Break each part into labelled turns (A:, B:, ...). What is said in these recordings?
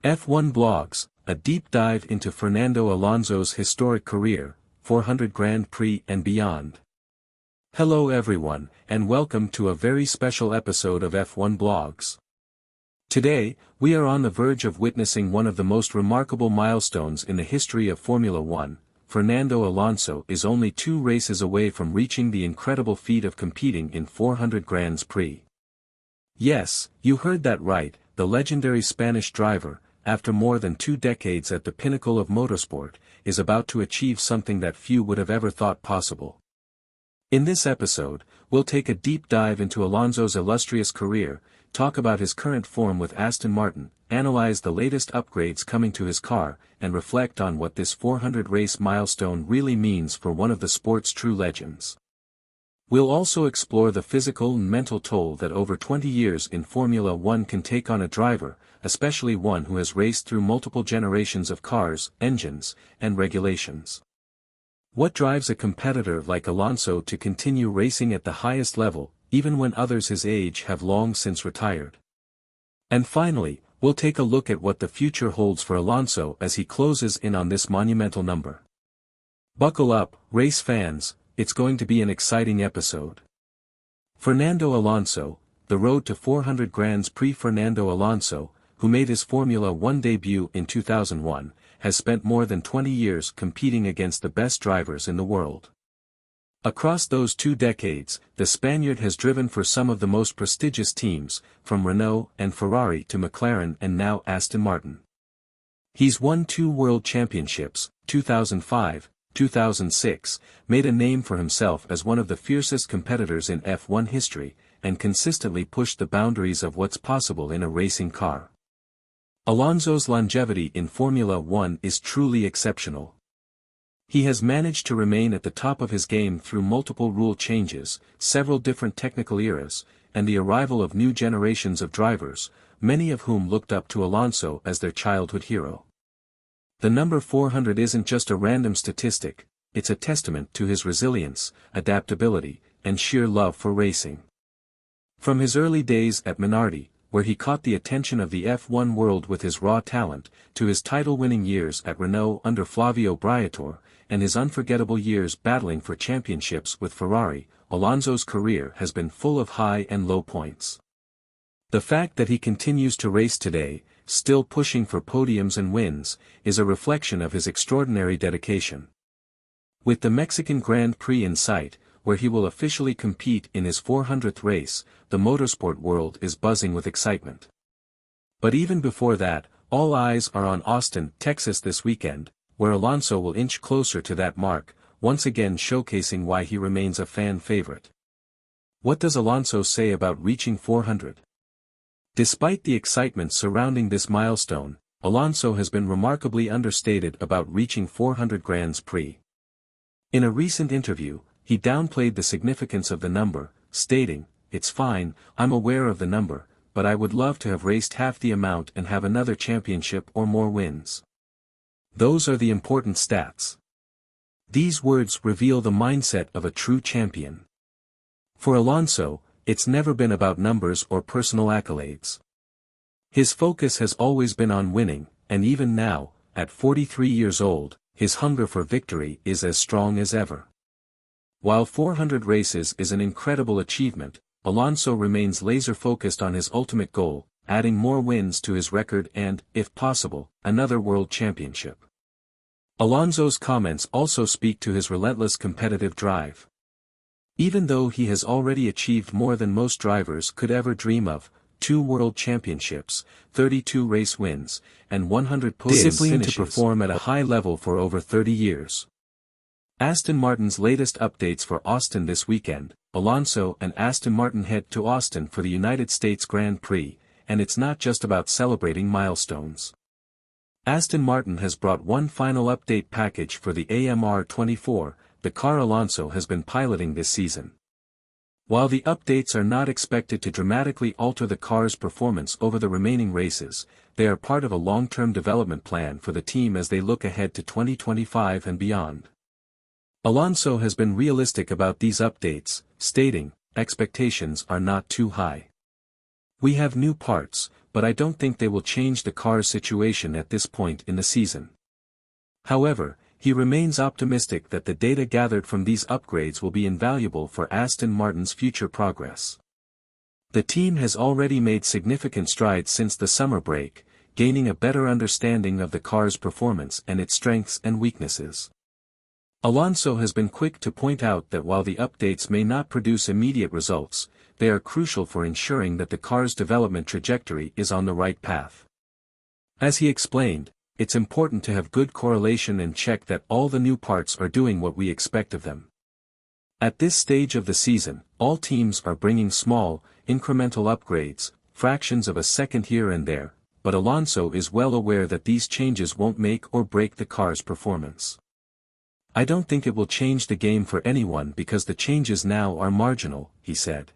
A: F1 Blogs, a deep dive into Fernando Alonso's historic career, 400 Grand Prix and beyond. Hello everyone, and welcome to a very special episode of F1 Blogs. Today, we are on the verge of witnessing one of the most remarkable milestones in the history of Formula One. Fernando Alonso is only 2 races away from reaching the incredible feat of competing in 400 Grands Prix. Yes, you heard that right, the legendary Spanish driver, after more than 2 decades at the pinnacle of motorsport, is about to achieve something that few would have ever thought possible. In this episode, we'll take a deep dive into Alonso's illustrious career, talk about his current form with Aston Martin, analyze the latest upgrades coming to his car, and reflect on what this 400-race milestone really means for one of the sport's true legends. We'll also explore the physical and mental toll that over 20 years in Formula One can take on a driver, especially one who has raced through multiple generations of cars, engines, and regulations. What drives a competitor like Alonso to continue racing at the highest level, even when others his age have long since retired? And finally, we'll take a look at what the future holds for Alonso as he closes in on this monumental number. Buckle up, race fans, it's going to be an exciting episode. Fernando Alonso, the road to 400 Grands Prix. Fernando Alonso, who made his Formula One debut in 2001, has spent more than 20 years competing against the best drivers in the world. Across those 2 decades, the Spaniard has driven for some of the most prestigious teams, from Renault and Ferrari to McLaren and now Aston Martin. He's won 2 world championships, 2005, 2006, made a name for himself as one of the fiercest competitors in F1 history, and consistently pushed the boundaries of what's possible in a racing car. Alonso's longevity in Formula One is truly exceptional. He has managed to remain at the top of his game through multiple rule changes, several different technical eras, and the arrival of new generations of drivers, many of whom looked up to Alonso as their childhood hero. The number 400 isn't just a random statistic, it's a testament to his resilience, adaptability, and sheer love for racing. From his early days at Minardi, where he caught the attention of the F1 world with his raw talent, to his title-winning years at Renault under Flavio Briatore, and his unforgettable years battling for championships with Ferrari, Alonso's career has been full of high and low points. The fact that he continues to race today, still pushing for podiums and wins, is a reflection of his extraordinary dedication. With the Mexican Grand Prix in sight, where he will officially compete in his 400th race, the motorsport world is buzzing with excitement. But even before that, all eyes are on Austin, Texas this weekend, where Alonso will inch closer to that mark, once again showcasing why he remains a fan favorite. What does Alonso say about reaching 400? Despite the excitement surrounding this milestone, Alonso has been remarkably understated about reaching 400 Grands Prix. In a recent interview, he downplayed the significance of the number, stating, "It's fine, I'm aware of the number, but I would love to have raced half the amount and have another championship or more wins. Those are the important stats." These words reveal the mindset of a true champion. For Alonso, it's never been about numbers or personal accolades. His focus has always been on winning, and even now, at 43 years old, his hunger for victory is as strong as ever. While 400 races is an incredible achievement, Alonso remains laser-focused on his ultimate goal, adding more wins to his record and, if possible, another world championship. Alonso's comments also speak to his relentless competitive drive. Even though he has already achieved more than most drivers could ever dream of, 2 world championships, 32 race wins, and 100 podium finishes, to perform at a high level for over 30 years. Aston Martin's latest updates for Austin this weekend. Alonso and Aston Martin head to Austin for the United States Grand Prix, and it's not just about celebrating milestones. Aston Martin has brought one final update package for the AMR24, the car Alonso has been piloting this season. While the updates are not expected to dramatically alter the car's performance over the remaining races, they are part of a long-term development plan for the team as they look ahead to 2025 and beyond. Alonso has been realistic about these updates, stating, "Expectations are not too high. We have new parts, but I don't think they will change the car's situation at this point in the season. However, he remains optimistic that the data gathered from these upgrades will be invaluable for Aston Martin's future progress. The team has already made significant strides since the summer break, gaining a better understanding of the car's performance and its strengths and weaknesses. Alonso has been quick to point out that while the updates may not produce immediate results, they are crucial for ensuring that the car's development trajectory is on the right path. As he explained, it's important to have good correlation and check that all the new parts are doing what we expect of them. At this stage of the season, all teams are bringing small, incremental upgrades, fractions of a second here and there, but Alonso is well aware that these changes won't make or break the car's performance. I don't think it will change the game for anyone because the changes now are marginal, he said.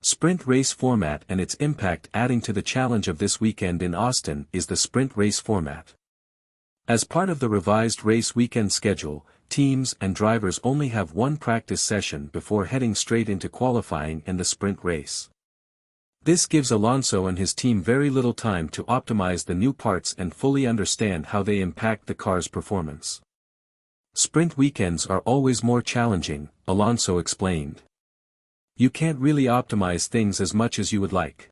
A: Sprint race format and its impact. Adding to the challenge of this weekend in Austin is the sprint race format. As part of the revised race weekend schedule, teams and drivers only have one practice session before heading straight into qualifying and the sprint race. This gives Alonso and his team very little time to optimize the new parts and fully understand how they impact the car's performance. Sprint weekends are always more challenging, Alonso explained. You can't really optimize things as much as you would like.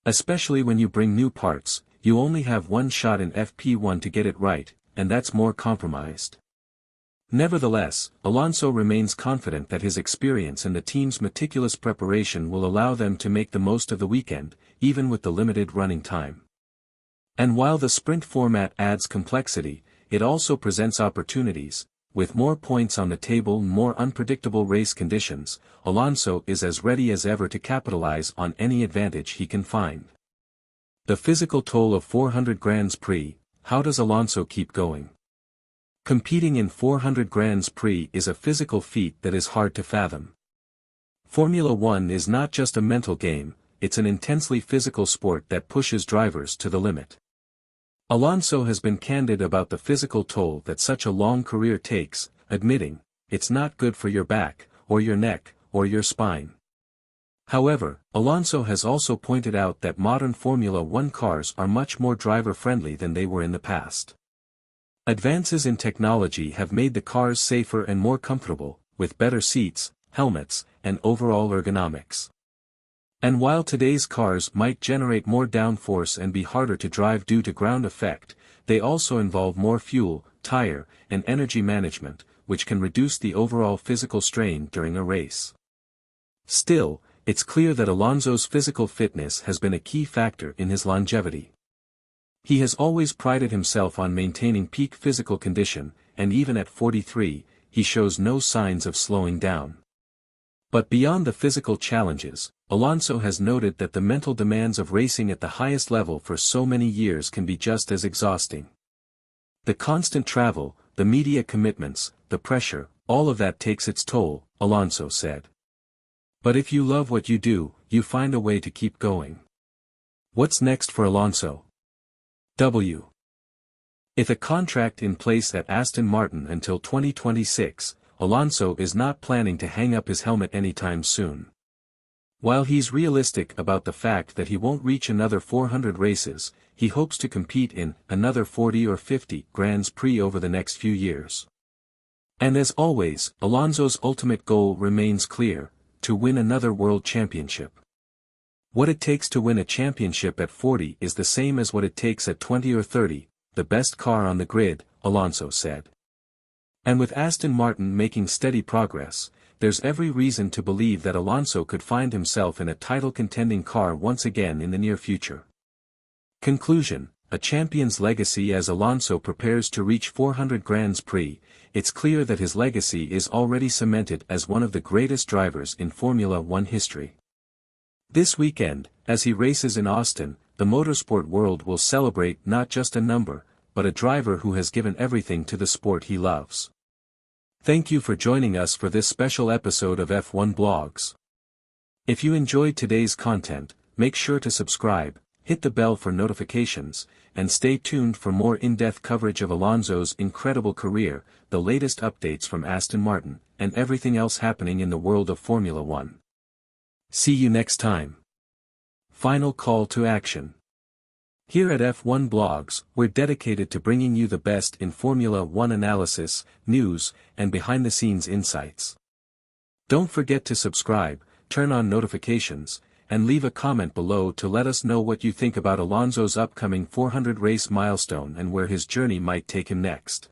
A: Especially when you bring new parts, you only have one shot in FP1 to get it right, and that's more compromised. Nevertheless, Alonso remains confident that his experience and the team's meticulous preparation will allow them to make the most of the weekend, even with the limited running time. And while the sprint format adds complexity, it also presents opportunities. With more points on the table and more unpredictable race conditions, Alonso is as ready as ever to capitalize on any advantage he can find. The physical toll of 400 Grands Prix. How does Alonso keep going? Competing in 400 Grands Prix is a physical feat that is hard to fathom. Formula One is not just a mental game, it's an intensely physical sport that pushes drivers to the limit. Alonso has been candid about the physical toll that such a long career takes, admitting, it's not good for your back, or your neck, or your spine. However, Alonso has also pointed out that modern Formula One cars are much more driver-friendly than they were in the past. Advances in technology have made the cars safer and more comfortable, with better seats, helmets, and overall ergonomics. And while today's cars might generate more downforce and be harder to drive due to ground effect, they also involve more fuel, tire, and energy management, which can reduce the overall physical strain during a race. Still, it's clear that Alonso's physical fitness has been a key factor in his longevity. He has always prided himself on maintaining peak physical condition, and even at 43, he shows no signs of slowing down. But beyond the physical challenges, Alonso has noted that the mental demands of racing at the highest level for so many years can be just as exhausting. The constant travel, the media commitments, the pressure, all of that takes its toll, Alonso said. But if you love what you do, you find a way to keep going. What's next for Alonso? With a contract in place at Aston Martin until 2026, Alonso is not planning to hang up his helmet anytime soon. While he's realistic about the fact that he won't reach another 400 races, he hopes to compete in another 40 or 50 Grands Prix over the next few years. And as always, Alonso's ultimate goal remains clear: to win another world championship. What it takes to win a championship at 40 is the same as what it takes at 20 or 30, the best car on the grid, Alonso said. And with Aston Martin making steady progress, there's every reason to believe that Alonso could find himself in a title-contending car once again in the near future. Conclusion: a champion's legacy. As Alonso prepares to reach 400 Grands Prix, it's clear that his legacy is already cemented as one of the greatest drivers in Formula One history. This weekend, as he races in Austin, the motorsport world will celebrate not just a number, but a driver who has given everything to the sport he loves. Thank you for joining us for this special episode of F1 Blogs. If you enjoyed today's content, make sure to subscribe, hit the bell for notifications, and stay tuned for more in-depth coverage of Alonso's incredible career, the latest updates from Aston Martin, and everything else happening in the world of Formula One. See you next time. final call to action. Here at F1 Blogs, we're dedicated to bringing you the best in Formula One analysis, news, and behind-the-scenes insights. Don't forget to subscribe, turn on notifications, and leave a comment below to let us know what you think about Alonso's upcoming 400-race milestone and where his journey might take him next.